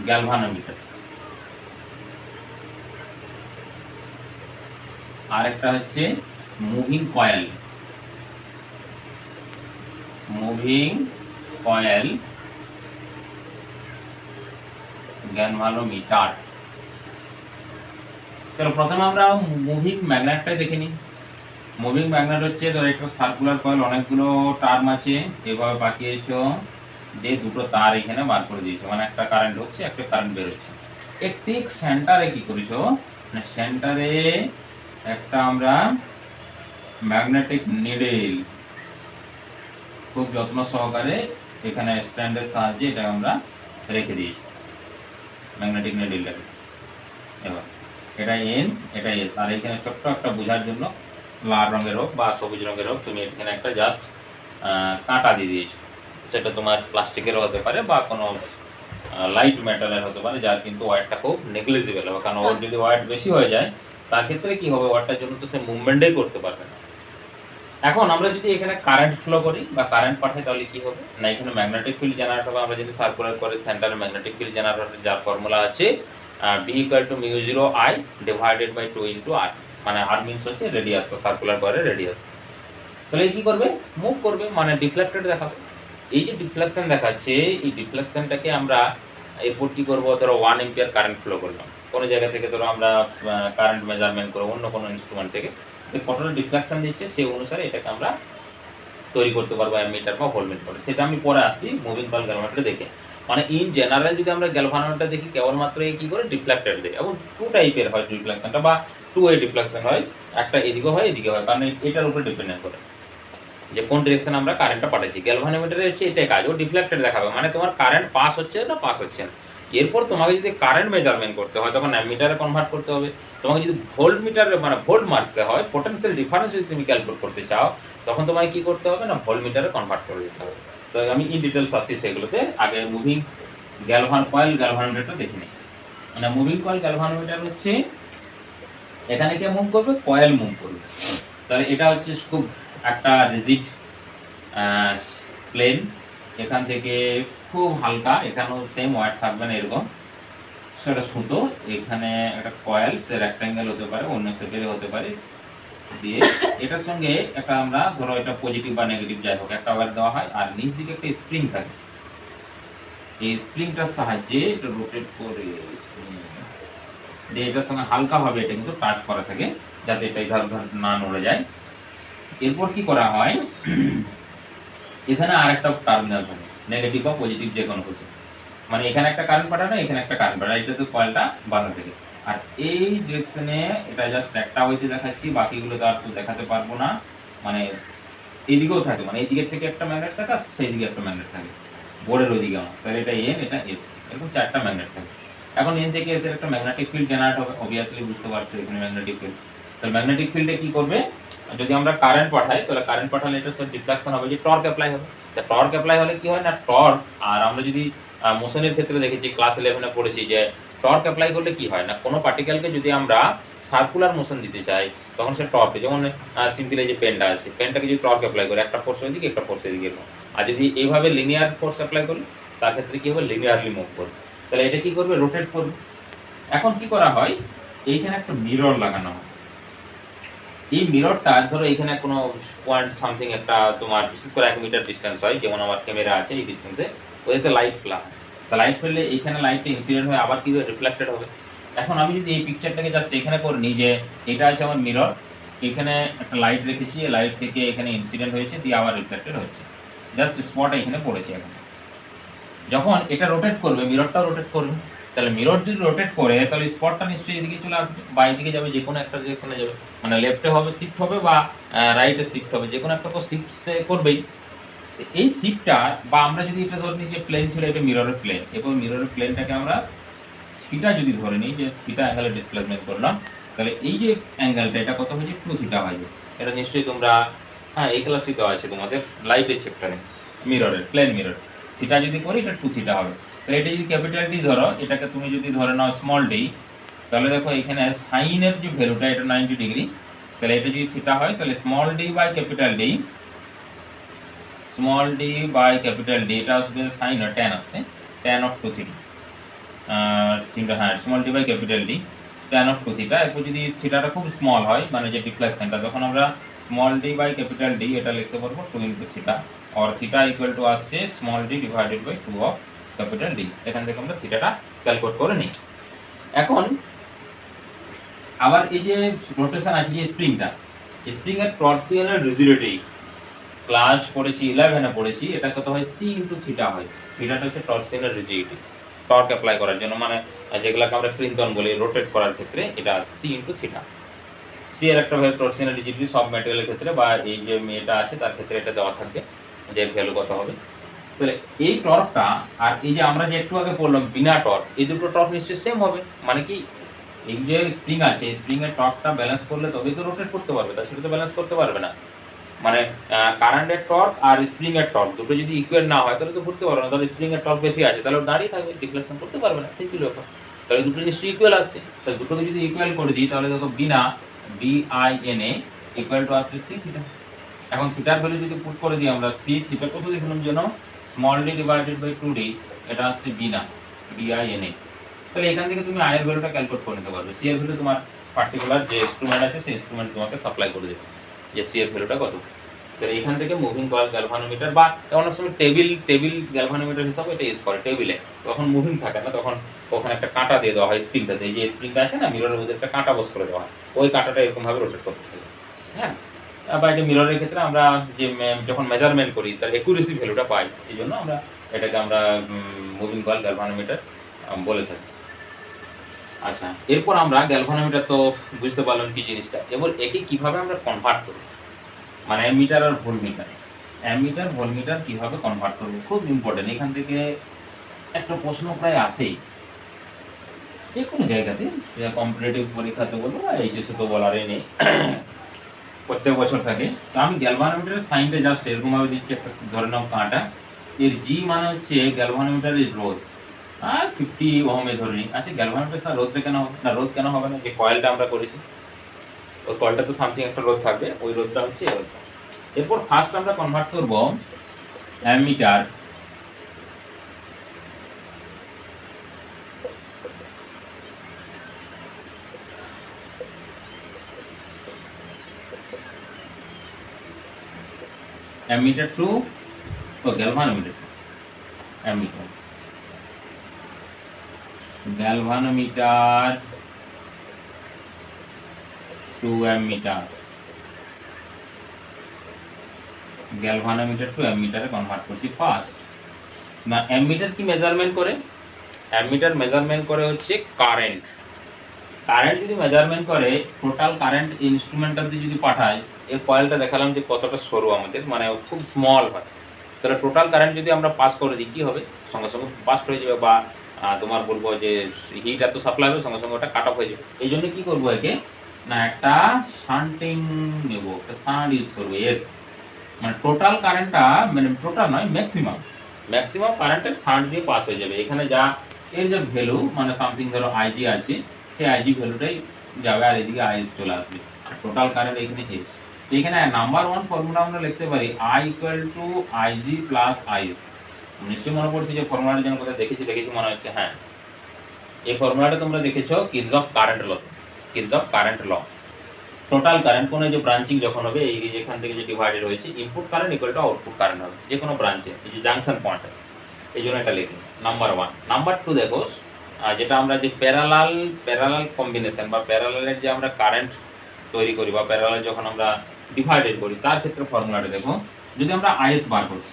গ্যালভানোমিটার, আর একটা হচ্ছে মুভিং কয়েল, গ্যালভানোমিটার। চলো প্রথমে আমরা মুভিং ম্যাগনেটটাই দেখে নিই। মুভিং ম্যাগনেট হচ্ছে, ধর একটা সার্কুলার কয়েল, অনেকগুলো টার্ম আছে, এভাবে পাকিয়েছো, যে দুটো তার এখানে বার করে দিয়েছো, মানে একটা কারেন্ট ঢুকছে একটা কারেন্ট বেরোচ্ছে। ঠিক সেন্টারে কি করেছো, মানে সেন্টারে একটা আমরা ম্যাগনেটিক নিডেল খুব যত্ন সহকারে এখানে স্ট্যান্ডের সাহায্যে এটা আমরা রেখে দিয়েছি, ম্যাগনেটিক নিডেলটাকে। এবার এটা এন, এটা এস, আর এখানে ছোট্ট একটা বোঝার জন্য লাল রঙের হোক বা সবুজ রঙের হোক, তুমি এখানে একটা জাস্ট কাঁটা দিয়ে দিয়েছো। সেটা তোমার প্লাস্টিকেরও হতে পারে বা কোনো লাইট মেটালের হতে পারে, যার কিন্তু ওয়ারটা খুব নেগলিজিবল হবে, কারণ ওর যদি ওয়ার বেশি হয়ে যায় তার ক্ষেত্রে কি হবে, ওয়ারটার জন্য তো সে মুভমেন্টই করতে পারবে না। এখন আমরা যদি এখানে কারেন্ট ফ্লো করি বা কারেন্ট পাঠাই তাহলে কি হবে না, এখানে ম্যাগনেটিক ফিল্ড জেনারেট হবে। আমরা যদি সার্কুলার করে সেন্টারে ম্যাগনেটিক ফিল্ড জেনারেট হবে, যার ফর্মুলা আছে B = μ0I divided by 2 × r, মানে r মিন্স হচ্ছে রেডিয়াস, তো সার্কুলার করে রেডিয়াস। তাহলে কি করবে, মুভ করবে, মানে ডিফ্লেক্টেড দেখাবে। এই যে ডিফ্লেকশন দেখাচ্ছে, এই ডিফ্লেকশনটাকে আমরা এরপর কি করবো, ধরো 1 এম্পিয়ার কারেন্ট ফ্লো করলাম কোনো জায়গা থেকে, ধরো আমরা কারেন্ট মেজারমেন্ট করবো অন্য কোনো ইনস্ট্রুমেন্ট থেকে, কতটা ডিফ্লেকশন দিচ্ছে সেই অনুসারে এটাকে আমরা তৈরি করতে পারবো অ্যামিটার বা ভোল্টমিটার। সেটা আমি পরে আসি মুভিং কয়েল গ্যালভানোমিটার দেখে। মানে ইন জেনারেল যদি আমরা গ্যালভানোমিটার দেখি, কেবলমাত্র এই কি করে ডিফ্লেক্টেড দেয়, এবং 2 টাইপের হয় ডিফ্লেকশনটা, বা 2 ওয়ে ডিফ্লেকশন হয়, একটা এদিকে হয় এদিকে হয়, কারণ এটার উপরে ডিপেন্ডেন্ট করে যে কোন ডিরেকশন আমরা কারেন্টটা পাঠাচ্ছি। গ্যালভানোমিটারে হচ্ছে এটাই কাজ, ও ডিফ্লেক্টেড দেখাবে, মানে তোমার কারেন্ট পাস হচ্ছে না পাস হচ্ছে না। এরপর তোমাকে যদি কারেন্ট মেজারমেন্ট করতে হয় তখন অ্যামিটারে কনভার্ট করতে হবে। তোমাকে যদি ভোল্ট মিটারে মানে ভোল্ট মারতে হয়, পোটেনশিয়াল ডিফারেন্স যদি তুমি ক্যালকুলেট করতে চাও, তখন তোমাকে কি করতে হবে না, ভোল্ট মিটারে কনভার্ট করে দিতে হবে। তো আমি ইন ডিটেলস আসছি সেগুলোতে, আগে মুভিং কয়েল গ্যালভানোমিটারটা দেখে নিই। মানে মুভিং কয়েল গ্যালভানোমিটার হচ্ছে এখানে কে মুভ করবে, কয়েল মুভ করবে। তাহলে এটা হচ্ছে খুব একটা রিজিড প্লেন, এখান থেকে খুব হালকা, এখানেও সেম ওয়াট থাকবে না এরকম, সেটা সুতো, এখানে একটা কয়েল, সে রেক্ট্যাঙ্গেল হতে পারে অন্য শেপের হতে পারে, দিয়ে এটার সঙ্গে একটা আমরা ধরো এটা পজিটিভ বা নেগেটিভ যাই হোক একটা ওয়্যার দেওয়া হয়, আর নিচ দিকে একটা স্প্রিং থাকে। এই স্প্রিংটার সাহায্যে এটা রোটেট করে দিয়ে এটার সঙ্গে হালকাভাবে এটা কিন্তু টাচ করা থাকে, যাতে এটা ইধার উধার না নড়ে যায়। এরপর কি করা হয়, এখানে আর একটা টার্মিনাল থাকে, নেগেটিভ বা পজিটিভ যে কোনো কিছু, মানে এখানে একটা কারেন্ট পাঠানো, এখানে একটা কারেন্ট পাঠানো, এটাতে কয়েলটা বাঁধা থাকে। আর এই ডিরেকশনে এটা জাস্ট একটা ওয়েতে দেখাচ্ছি, বাকিগুলো তো আর তো দেখাতে পারবো না। মানে এইদিকেও থাকে, মানে এই দিকের থেকে একটা ম্যাগনেট থাকে আর সেই দিকে একটা ম্যাগনেট থাকে, বোর্ডের ওইদিকে আমার, তাহলে এটা এন, এটা এস, এরকম 4টা ম্যাগনেট থাকে। এখন এন থেকে এস এর একটা ম্যাগনেটিক ফিল্ড জেনারেট হবে, অবভিয়াসলি বুঝতে পারছো এখানে ম্যাগনেটিক ফিল্ড। তাহলে ম্যাগনেটিক ফিল্ডে কি করবে, যদি আমরা কারেন্ট পাঠাই তাহলে কারেন্ট পাঠালে এটা সব ডিফ্লেকশন হবে, যে টর্ক অ্যাপ্লাই হবে। তা টর্ক অ্যাপ্লাই হলে কি হয় না, টর্ক, আর আমরা যদি মোশনের ক্ষেত্রে দেখেছি ক্লাস 11-এ পড়েছি যে টর্ক অ্যাপ্লাই করলে কি হয় না, কোনো পার্টিকেলকে যদি আমরা সার্কুলার মোশন দিতে চাই তখন সে টর্কে, যেমন সিম্পলি যে পেনটা আছে, পেনটাকে যদি টর্ক অ্যাপ্লাই করে একটা ফোর্স ওইদিকে একটা ফোর্স এদিকে, আর যদি এইভাবে লিনিয়ার ফোর্স অ্যাপ্লাই করি তার ক্ষেত্রে কি হবে, লিনিয়ারলি মুভ করবে। তাহলে এটা কি করবে, রোটেট করবে। এখন কি করা হয়, এইখানে একটা মিরর লাগানো হয়। এই মিররটা ধরো এখানে কোনো পয়েন্ট সামথিং একটা তোমার বিশেষ করে 1 মিটার ডিস্টেন্স হয়, যেমন আমার ক্যামেরা আছে এই ডিস্টেন্সে, ওইতে লাইট ফেলা হয়। তা লাইট ফেললে এইখানে লাইটটা ইনসিডেন্ট হয়ে আবার কি রিফ্লেক্টেড হবে। এখন আমি যদি এই পিকচারটাকে জাস্ট এখানে করে নিই, যে এটা আছে আমার মিরর, এখানে একটা লাইট রেখেছি, লাইট থেকে এখানে ইনসিডেন্ট হয়েছে, দিয়ে আবার রিফ্লেক্টেড হচ্ছে, জাস্ট স্পট এখানে পড়েছে। এখন যখন এটা রোটেট করবে, মিররটাও রোটেট করবে, তাহলে মিরর যদি রোটেট করে তাহলে স্পটটা নিশ্চয়ই এদিকে চলে আসবে বা এদিকে যাবে, যে কোনো একটা ডিরেকশনে যাবে, মানে লেফটে হবে শিফট হবে বা রাইটে শিফট হবে, যে কোনো একটা তো শিফট সে করবেই। এই শিফটটা, বা আমরা যদি এটা ধরে নিই যে প্লেন ছিল, এটা মিররের প্লেন, এবং মিররের প্লেনটাকে আমরা থিটা যদি ধরে নিই, যে থিটা অ্যাঙ্গেলে ডিসপ্লেসমেন্ট করলাম, তাহলে এই যে অ্যাঙ্গেলটা এটা কত হয়েছে, 2 থিটা হয়ে যায়। এটা নিশ্চয়ই তোমরা এই ক্লাসটি দেওয়া আছে তোমাদের লাইটের চ্যাপ্টারে, মিররের প্লেন মিরর, থিটা যদি করি এটা 2 থিটা হবে। তাহলে এটা যদি ক্যাপিটাল ডি ধরো, এটাকে তুমি যদি ধরে নাও স্মল ডি, তাহলে দেখো এখানে সাইনের যে ভ্যালুটা এটা 90 ডিগ্রি, তাহলে এটা যদি থিটা হয় তাহলে small D by capital D, small D by capital D, এটা আসবে সাইন ট্যান আসছে, ট্যান অফ 2 থিটা, হ্যাঁ small D by capital D, tan of 2 theta. এরপর যদি থিটাটা খুব স্মল হয়, মানে যে ডিফ্লেকশনটা, তখন আমরা small D by capital D এটা লিখতে পারবো 2 ইন্টু থিটা, और থিটা ইকুয়াল টু আসছে small D divided by 2 of capital D. এখান থেকে আমরা থিটাটা ক্যালকুলেট করে নিই। এখন আবার এই যে রোটেশন আছে, যে স্প্রিংটা, স্প্রিংয়ের টর্সিয়নাল রিজিডিটি ক্লাস পড়েছি 11-এ পড়েছি, এটা কত হয়, সি ইন্টু থিটা হয়। থিটাটা হচ্ছে টর্সিয়নাল রিজিডিটি, টর্ক অ্যাপ্লাই করার জন্য, মানে যেগুলোকে আমরা ফ্রিন্তন বলি রোটেট করার ক্ষেত্রে, এটা আছে সি ইন্টু থিটা। সি এর একটা ভ্যালু টর্সিয়নাল রিজিডিটি সব ম্যাটেরিয়ালের ক্ষেত্রে, বা এই যে মেয়েটা আছে তার ক্ষেত্রে এটা দেওয়া থাকবে যে ভ্যালু কত হবে। তাহলে এই টর্কটা আর এই যে আমরা যে একটু আগে বললাম বিনা টর্ক, এই দুটো টর্ক নিশ্চয়ই সেম হবে, মানে কি এই যে স্প্রিং আছে, স্প্রিং এর টর্কটা ব্যালেন্স করলে তবেই তো রোটেট করতে পারবে, তাছাড়া তো ব্যালেন্স করতে পারবে না। মানে কারেন্টের টর্ক আর স্প্রিং এর টর্ক দুটো যদি ইকুয়াল না হয় তাহলে তো ঘুরতে পারবে না। তাহলে স্প্রিং এর টর্ক বেশি আছে, তাহলে দাঁড়িয়ে থাকবে, ডিফ্লেকশন করতে পারবে না, সিম্পল ব্যাপার। তাহলে দুটো নিশ্চয়ই ইকুয়াল আসছে, তাহলে দুটোকে যদি ইকুয়াল করে দিই তাহলে দেখো বিনা BINA ইকুয়াল টু আসছে সি থিটা। এখন থিটার ভ্যালু যদি পুট করে দিই আমরা, সি থিটা কত দেখলাম যেন small D divided by 2d, এটা আসছে বিনা BINA। তাহলে এখান থেকে তুমি আই এর ভ্যালুটা ক্যালকুলেট করে নিতে পারবে। সি এর ভ্যালু তোমার পার্টিকুলার যে ইনস্ট্রুমেন্ট আছে সেই ইনস্ট্রুমেন্ট তোমাকে সাপ্লাই করে দেবে যে সি এর ভ্যালুটা কত। তাহলে এখান থেকে মুভিং কয়েল গ্যালভানোমিটার বা অনেক সময় টেবিল গ্যালভানোমিটার হিসাবে এটা ইউজ করে। টেবিলে তখন মুভিং থাকে না, তখন ওখানে একটা কাঁটা দিয়ে দেওয়া হয় স্প্রিংটাতে, এই যে স্প্রিংটা আছে না মিররের মধ্যে একটা কাঁটা বস করে দেওয়া হয়, ওই কাঁটাটা এরকমভাবে রোটেট করতে থাকে। হ্যাঁ, বা এটা মিররের ক্ষেত্রে আমরা যে যখন মেজারমেন্ট করি তার একুরেসি ভ্যালুটা পাই, এই জন্য আমরা এটাকে আমরা মুভিং কয়েল গ্যালভানোমিটার বলে থাকি। আচ্ছা, এরপর আমরা গ্যালভানোমিটার তো বুঝতে পারলাম কি জিনিসটা, এবার একে কিভাবে আমরা কনভার্ট করব, মানে অ্যামিটার আর ভোল্টমিটার, অ্যামিটার ভোল্টমিটার কিভাবে কনভার্ট করব, খুব ইম্পর্টেন্ট। এখান থেকে একটা প্রশ্ন প্রায় আসেই যে কোনো জায়গাতে, কম্পিটিটিভ পরীক্ষাতে বলবো বা এইচএসে তো বলারই নেই, প্রত্যেক বছর থাকে। তো আমি গ্যালভানোমিটারের সাইনটা জাস্ট এরকমভাবে দিচ্ছি, একটা ধরে নাও কাঁটা, এর জি মানে হচ্ছে গ্যালভানোমিটারের রোধ, আর 50 ওহমে ধরে নিই। আচ্ছা, গ্যালভানোমিটার স্যার রোধটা কেন হবে না? রোধ কেন হবে না? যে কয়েলটা আমরা করেছি ওই কয়েলটা তো সামথিং একটা রোধ থাকবে, ওই রোধটা হচ্ছে এই রোধটা। এরপর ফার্স্ট আমরা কনভার্ট করব ammeter ammeter to galvanometer, galvanometer to ammeter, galvanometer to অ্যামিটারে কনভার্ট করছি ফার্স্ট। না, অ্যামিটার কি মেজারমেন্ট করে? অ্যামিটার মেজারমেন্ট করে হচ্ছে কারেন্ট। কারেন্ট যদি মেজারমেন্ট করে, টোটাল কারেন্ট ইনস্ট্রুমেন্টাল দিয়ে যদি পাঠায়, এর কয়েলটা দেখালাম যে কতটা সরু আমাদের, মানে খুব স্মল হয়। তাহলে টোটাল কারেন্ট যদি আমরা পাস করে দিই কী হবে? সঙ্গে সঙ্গে পাস হয়ে যাবে, বা তোমার বলবো যে হিট এত সাপ্লাই হবে, সঙ্গে সঙ্গে ওটা কাট অফ হয়ে যাবে। এই জন্য কী করবো একে, না একটা শান্টিং নেব, একটা শান্ট ইউজ করবো। এস মানে টোটাল কারেন্টটা, মানে টোটাল নয়, ম্যাক্সিমাম কারেন্টের শান্ট দিয়ে পাস হয়ে যাবে। এখানে যা এর যে ভ্যালু, মানে সামথিং ধরো আইজি আছে, সেই আইজি ভ্যালুটাই যাবে, আর এদিকে আইএস চলে আসবে, টোটাল কারেন্ট এখানে এস। তো এখানে নাম্বার ওয়ান ফর্মুলা আমরা লিখতে পারি I equal to IG plus is. নিশ্চয়ই মনে পড়ছে যে ফর্মুলাটা যেন কোথায় দেখেছি মনে হচ্ছে, হ্যাঁ এই ফর্মুলাটা তোমরা দেখেছো কিরচফ কারেন্ট ল। টোটাল কারেন্ট কোনো যে ব্রাঞ্চিং যখন হবে, এই যেখান থেকে যে ডিভাইডেড হয়েছে, input current equal to output current হবে যে কোনো ব্রাঞ্চে, এই যে জাংশন পয়েন্টে, এই জন্য এটা লিখি নাম্বার ওয়ান। নাম্বার টু দেখো, যেটা আমরা যে প্যারালাল কম্বিনেশন বা প্যারালালের যে আমরা কারেন্ট তৈরি করি বা প্যারালাল যখন আমরা ডিভাইডেড করি, তার ক্ষেত্রে ফর্মুলাটা দেখো, যদি আমরা আইএস বার করছি,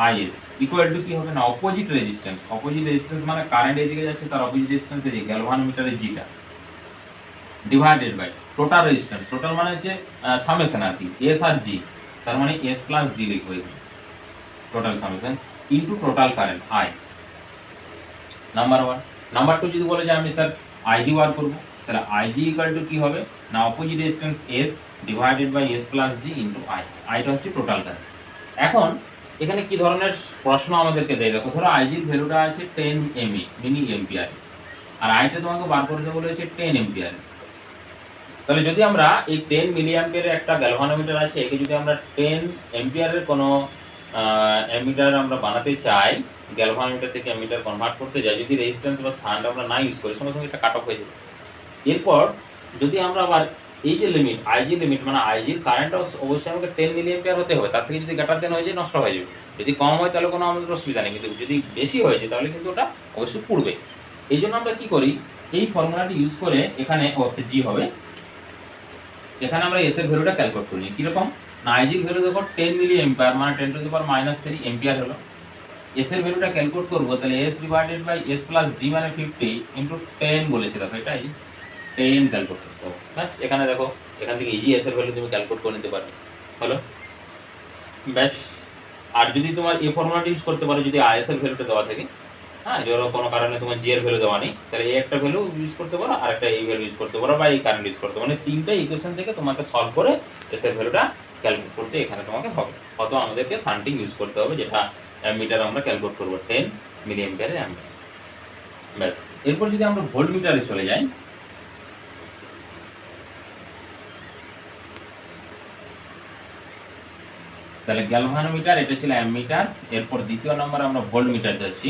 আইএস ইকুয়াল টু কি হবে না, অপোজিট রেজিস্ট্যান্স মানে কারেন্ট এদিকে যাচ্ছে, তার অপোজিট রেজিস্ট্যান্স এই যে গ্যালভানোমিটারের জিটা, divided by total resistance, total মানে হচ্ছে সামেশন আর কি, এস আর জি, তার মানে এস প্লাস জি লিখবো এখানে, total summation into total current I, number one. Number two যদি বলে যে আমি স্যার আইজি বার করবো, তাহলে আইজি ইকুয়াল টু কি হবে না, opposite resistance S divided by S plus G into I, আইটা হচ্ছে টোটাল কারেন্ট। এখন এখানে কি ধরনের প্রশ্ন আমাদেরকে দেয় দেখো, ধরো আইজির ভ্যালুটা আছে 10 এমই মিনি এম্পিয়ার, আর আইটা তোমাকে বার করতে বলেছে 10 এম্পিয়ার। তাহলে যদি আমরা এই 10 মিলি অ্যাম্পিয়ারের একটা গ্যালভানোমিটার আছে, একে যদি আমরা 10 এম্পিয়ারের কোনো অ্যামিটার আমরা বানাতে চাই, গ্যালভানোমিটার থেকে অ্যামিটার কনভার্ট করতে যাই, যদি রেজিস্ট্যান্স বা শান্ট আমরা না ইউজ করি, সঙ্গে সঙ্গে এটা কাট অফ হয়ে যাবে। এরপর যদি আমরা আবার এই যে লিমিট, আইজি লিমিট, মানে আইজির কারেন্ট অবশ্যই আমাকে 10 মিলি অ্যাম্পিয়ার হতে হবে, তার থেকে যদি গ্রেটার দেন হয়ে যায় নষ্ট হয়ে যাবে। যদি কম হয় তাহলে কোনো আমাদের অসুবিধা নেই, কিন্তু যদি বেশি হয়ে যায় তাহলে কিন্তু ওটা অবশ্যই পুড়বে। এই জন্য আমরা কি করি, এই ফর্মুলাটি ইউজ করে এখানে জি হবে, এখানে আমরা এস এর ভ্যালুটা ক্যালকুলেট করি। কিরকম না, আইজির ভ্যালু দেখো 10 মিলি এম্পিয়ার, মানে 10 টু দি পাওয়ার -3 এম্পিয়ার হলো। এস এর ভ্যালুটা ক্যালকুলেট করবো, তাহলে S divided by S plus G মানে 50 ইন্টু 10 বলেছে, দেখো এটাই 10 ক্যালকুলেট করতে হবে। ব্যাস, এখানে দেখো এখান থেকে ইজি এস এর ভ্যালু তুমি ক্যালকুলেট করে নিতে পারবে, হলো ব্যাস। আর যদি তোমার এই ফর্মুলাটা ইউজ করতে পারো, যদি আইএস এর ভ্যালুটা দেওয়া থাকে, হ্যাঁ, ধরো কোনো কারণে তোমার জি এর ভ্যালু দেওয়া নেই, তাহলে এই একটা ভ্যালু ইউজ করতে পারো, আর একটা এই ভ্যালু ইউজ করতে পারো, বা এই কারেন্ট ইউজ করতে পারো, মানে তিনটা ইকুয়েশন থেকে তোমাকে সলভ করে এস এর ভ্যালুটা ক্যালকুলেট করতে এখানে তোমাকে হবে। কত আমাদেরকে শান্টিং ইউজ করতে হবে, যেটা অ্যামিটার আমরা ক্যালকুলেট করবো 10 মিলি অ্যাম্পিয়ারের অ্যাম্পিয়ার। ব্যাস। এরপর যদি আমরা ভোল্ট মিটারে চলে যাই, তাহলে গ্যালভানোমিটার এটা ছিল অ্যামিটার। এরপর দ্বিতীয় নম্বর আমরা ভোল্ট মিটার যাচ্ছি।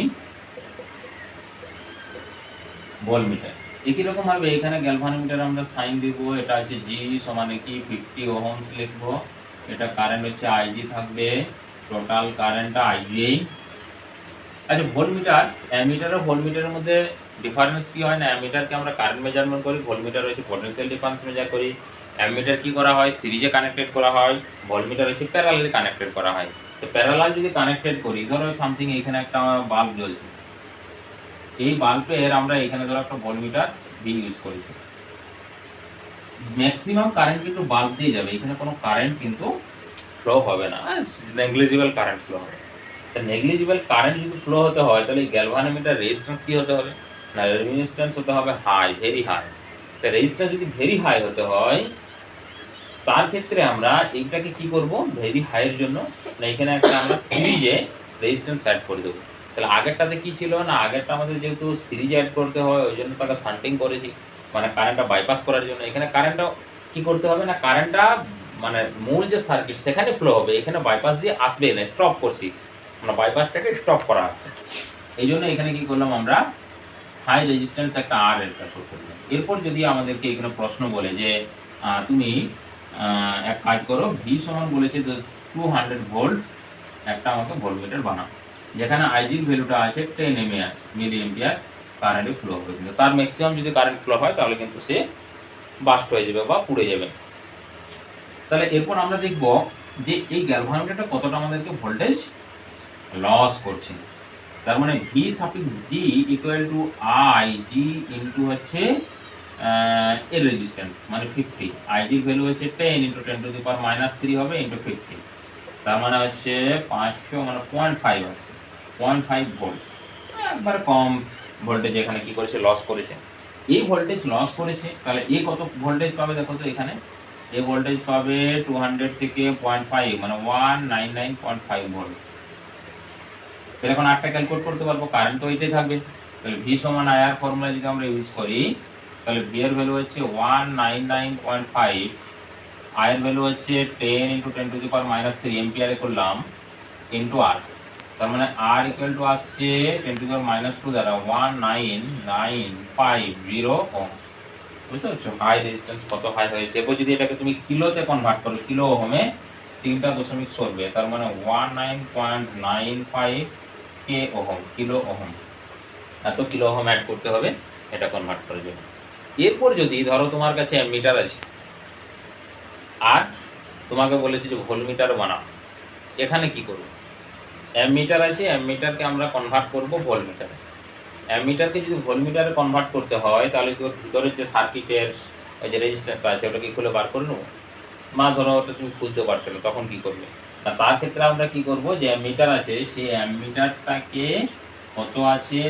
ভোল্ট মিটার একই রকম ভাবে এখানে গ্যালভানোমিটার আমরা সাইন দিব, এটা হচ্ছে জি সমান কি 50 ওহমস লিখবো, এটা কারেন্ট হচ্ছে আইজি থাকবে, টোটাল কারেন্টটা আইজি। আচ্ছা, ভোল্টমিটার অ্যামিটার আর ভোল্টমিটারের মধ্যে ডিফারেন্স কি হয় না, অ্যামিটারকে আমরা কারেন্ট মেজারমেন্ট করি, ভোল্টমিটার হচ্ছে পটেনশিয়াল ডিফারেন্স মেজার করি। অ্যামিটার কি করা হয়, সিরিজে কানেক্টেড করা হয়, ভোল্টমিটার হচ্ছে প্যারালালি কানেক্টেড করা হয়। তো প্যারালাল যদি কানেক্টেড করি, ধরো সামথিং এখানে একটা বাল্ব জ্বলছে, এই বাল্বের আমরা এখানে ধরো একটা ভোল্টমিটার বি ইউজ করেছি, ম্যাক্সিমাম কারেন্ট কিন্তু বাল্ব দিয়ে যাবে, এখানে কোনো কারেন্ট কিন্তু ফ্লো হবে না, নেগলিজিবল কারেন্ট ফ্লো হবে। নেগলিজিবল কারেন্ট যদি ফ্লো হতে হয়, তাহলে গ্যালভানোমিটার রেজিস্ট্যান্স কি হতে হবে না, রেজিস্ট্যান্স হতে হবে হাই, ভেরি হাই। তো রেজিস্ট্যান্স যদি ভেরি হাই হতে হয়, তার ক্ষেত্রে আমরা এইটাকে কি করব, ভেরি হাইয়ের জন্য না এখানে একটা আমরা সিরিজে রেজিস্ট্যান্স অ্যাড করে দেবো। তাহলে আগেরটাতে কি ছিল না, আগেরটা আমাদের যেহেতু সিরিজে অ্যাড করতে হয়, ওই জন্য তাকে শান্টিং করেছি, মানে কারেন্টটা বাইপাস করার জন্য। এখানে কারেন্টটা কি করতে হবে না, কারেন্টটা মানে মূল যে সার্কিট সেখানে ফ্লো হবে, এখানে বাইপাস দিয়ে আসবে না, স্টপ করছি, মানে বাইপাসটাকে স্টপ করা আছে। এই জন্য এখানে কি করলাম আমরা, হাই রেজিস্ট্যান্স একটা আর এর কাছে করলাম। এরপর যদি আমাদেরকে এখানে প্রশ্ন বলে যে তুমি এক কাজ করো, ভি সমান বলেছে 200 ভোল্ট একটা আমাকে ভোল্টমিটার বানাও, যেখানে আইজির ভ্যালুটা আছে 10 এমএআর মিলি এম্পিয়ার কারেন্টে ফ্লো হবে, কিন্তু তার ম্যাক্সিমাম যদি কারেন্ট ফ্লো হয় তাহলে কিন্তু সে বাস্ট হয়ে যাবে বা পুড়ে যাবে। তাহলে এরপর আমরা দেখব যে এই গ্যালভানোমিটারটা কতটা আমাদেরকে ভোল্টেজ লস করছে। তার মানে V suffix G equal to I G into হচ্ছে এর রেজিস্ট্যান্স মানে 50, আইজির ভ্যালু হচ্ছে 10 ইন্টু 10 টু দি পাওয়ার -3 হবে ইন্টু 50, তার মানে হচ্ছে 500 মানে 0.5 আছে, 0.5 ভোল্ট, একবারে কম ভোল্টেজ এখানে কি করেছে, লস করেছে। এই ভোল্টেজ লস করেছে, তাহলে এই কত ভোল্টেজ পাবে দেখো তো, এখানে এই ভোল্টেজ পাবে 200 থেকে 0.5 মানে 199.5 ভোল্ট। তাহলে এখন আরটা ক্যালকুলেট করতে পারবো, কারেন্ট তো ওইটাই থাকবে। তাহলে ভি সমান আইআর ফর্মুলা যদি আমরা ইউজ করি, তাহলে ভি এর ভ্যালু হচ্ছে 199.5, আই এর ভ্যালু হচ্ছে 10 ইন্টু 10 টু দি পাওয়ার -3 এম্পিয়ারে করলাম ইন্টু আর, তার মানে আর ইকুয়াল টু আসছে 10 টু দি পাওয়ার -2 দ্বারা 19950 ওহম। বুঝতে পারছো হাই রেজিস্ট্যান্স কত হাই হয়েছে। এবার যদি এটাকে তুমি কিলোতে কনভার্ট করো, কিলো ওহমে 3টা দশমিক সরবে, তার মানে 19.95 কে ওহম, কিলো ওহম, এত কিলো ওহম অ্যাড করতে হবে এটা কনভার্ট করার জন্য। এরপর যদি ধরো তোমার কাছে অ্যামিটার আছে আর তোমাকে বলেছে যে ভোল্টমিটার বানাও, এখানে কি করব, অ্যামিটার আছে, অ্যামিটারকে আমরা কনভার্ট করব ভোল্টমিটারে। অ্যামিটারকে যদি ভোল্টমিটারে কনভার্ট করতে হয়, তাহলে তোর ভিতরে যে সার্কিটের ওই যে রেজিস্ট্যান্সটা আছে ওটাকে খুলে বার করে নেবো, মা ধরো ওটা তুমি খুঁজতে পারছো না, তখন কি করবে, তার ক্ষেত্রে আমরা কি করব, যে অ্যামিটার আছে সেই অ্যামিটারটাকে কত আছে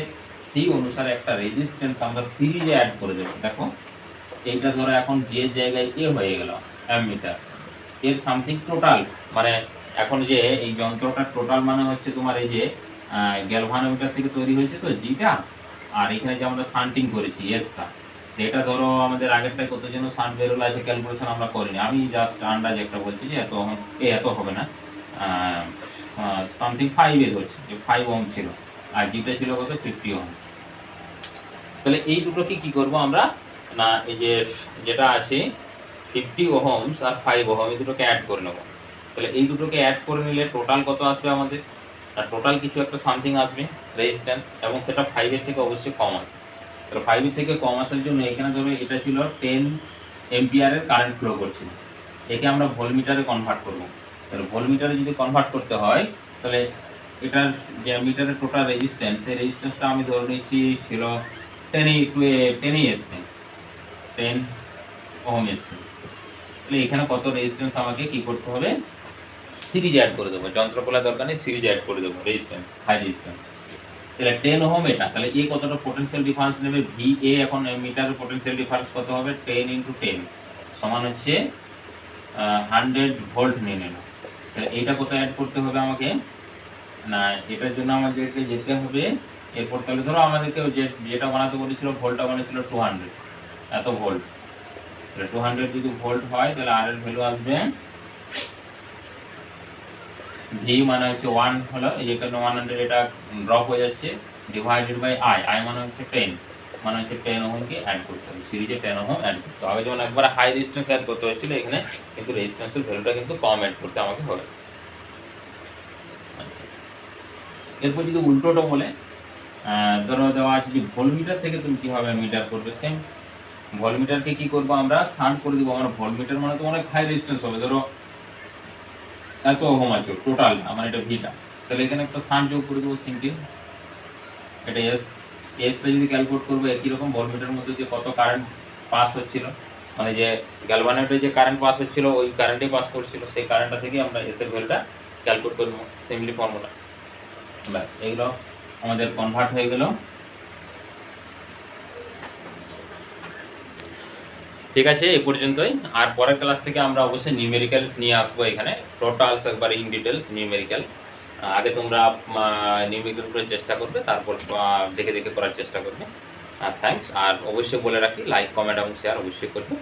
সেই অনুসারে একটা রেজিস্ট্যান্স আমরা সিরিজে অ্যাড করে দেবো। দেখো এইটা ধরো এখন যে জায়গায় এ হয়ে গেল অ্যামিটার, এর সামথিং টোটাল মানে এখন যে এই যন্ত্রটার টোটাল মানে হচ্ছে তোমার এই যে গ্যালভানোমিটার থেকে তৈরি হয়েছে তো জিটা, আর এখানে যে আমরা শান্টিং করেছি এসটা, এটা ধরো আমাদের আগেরটায় কত যেন শান্ট বেরোলো আছে, ক্যালকুলেশন আমরা করিনি, আমি জাস্ট আন্দাজ একটা বলছি যে এত হবে না, সামথিং 5 এ ধরছি যে 5 ওহম ছিল, আর জিটা ছিল কত 50 ওহম। তাহলে এই দুটোকে কি করব আমরা না, এই যে যেটা আছে 50 ওহমস আর 5 ওহম এই দুটোকে অ্যাড করে নেব। তাহলে এই দুটোকে অ্যাড করে নিলে টোটাল কত আসবে আমাদের, আর টোটাল কিছু একটা সামথিং আসবে রেজিস্ট্যান্স, এবং সেটা 5 এর থেকে অবশ্যই কম আসবে। তাহলে 5 এর থেকে কম আসার জন্য এখানে ধরো এটা ছিল 10 এম্পিয়ারের কারেন্ট ফ্লো করছিল, একে আমরা ভোল্টমিটারে কনভার্ট করব। তাহলে ভোল্টমিটারে যদি কনভার্ট করতে হয়, তাহলে এটার যে মিটারের টোটাল রেজিস্ট্যান্স, সেই রেজিস্ট্যান্সটা আমি ধরে নিচ্ছি ছিল 10 এসছে, 10 ওহম এসছে। তাহলে এখানে কত রেজিস্ট্যান্স আমাকে কি করতে হবে, সিরিজ অ্যাড করে দেবো, যন্ত্রপালা দরকার নেই, সিরিজ অ্যাড করে দেবো রেজিস্ট্যান্স, হাই রেজিস্ট্যান্স। তাহলে 10 ওহম এটা, তাহলে এ কতটা পোটেনশিয়াল ডিফারেন্স নেবে, VA এখন মিটারের পোটেনশিয়াল ডিফারেন্স কত হবে, 10 × 10 সমান হচ্ছে 100 ভোল্ট নিয়ে নিল। তাহলে এইটা কোথায় অ্যাড করতে হবে আমাকে, না এটার জন্য আমাদেরকে যেতে হবে এরপর, তাহলে ধরো আমাদেরকে যেটা বানাতে বলেছিল ভোল্টটা বানিয়েছিল 200, এত ভোল্ট, তাহলে 200 যদি ভোল্ট হয় তাহলে আর এর ভ্যালু আসবে ভি মানে হচ্ছে 1 হলো, এই যে কারণে 100 এটা ড্রপ হয়ে যাচ্ছে, ডিভাইডেড বাই আই মানে হচ্ছে 10, মানে হচ্ছে 10 ওহমকে অ্যাড করতে হবে, সিরিজে 10 ওহম অ্যাড করতে হবে। আগে যেমন একবার হাই রেজিস্ট্যান্স অ্যাড করতে হয়েছিল, এখানে কিন্তু রেজিস্ট্যান্সের ভ্যালুটা কিন্তু কম অ্যাড করতে আমাকে হবে। এরপর যদি উল্টোটা বলে, ধরো দেওয়া আছে যে ভোল্টমিটার থেকে তুমি কিভাবে মিটার করবে, সেম ভোল্টমিটারকে কি করবো আমরা শান্ট করে দিব। আমরা ভোল্টমিটার মানে তো অনেক হাই রেজিস্ট্যান্স হবে, ধরো এত ওহম আছে টোটাল আমার এটা ভিটা, তাহলে এখানে একটা শান্ট যোগ করে দেবো সিম্পল, এটা এসটা যদি ক্যালকুলেট করবো একই রকম ভোল্টমিটারের মধ্যে যে কত কারেন্ট পাস হচ্ছিল, মানে যে গ্যালভানোমিটারে যে কারেন্ট পাস হচ্ছিল ওই কারেন্টই পাস করছিল, সেই কারেন্টটা থেকে আমরা এসের ভ্যালুটা ক্যালকুলেট করবো, সিম্পলি ফর্মুলা। ব্যাস এইগুলো আমাদের কনভার্ট হয়ে গেল। ঠিক আছে, এই পর্যন্তই। আর পরের ক্লাস থেকে আমরা অবশ্যই নিউমেরিক্যালস নিয়ে আসবো, এখানে টোটালস একবার ইন ডিটেলস নিউমেরিক্যাল। আগে তোমরা নিউমেরিক্যাল করে চেষ্টা করবে, তারপর দেখে দেখে করার চেষ্টা করবে। থ্যাঙ্কস। আর অবশ্যই বলে রাখি লাইক কমেন্ট এবং শেয়ার অবশ্যই করবে।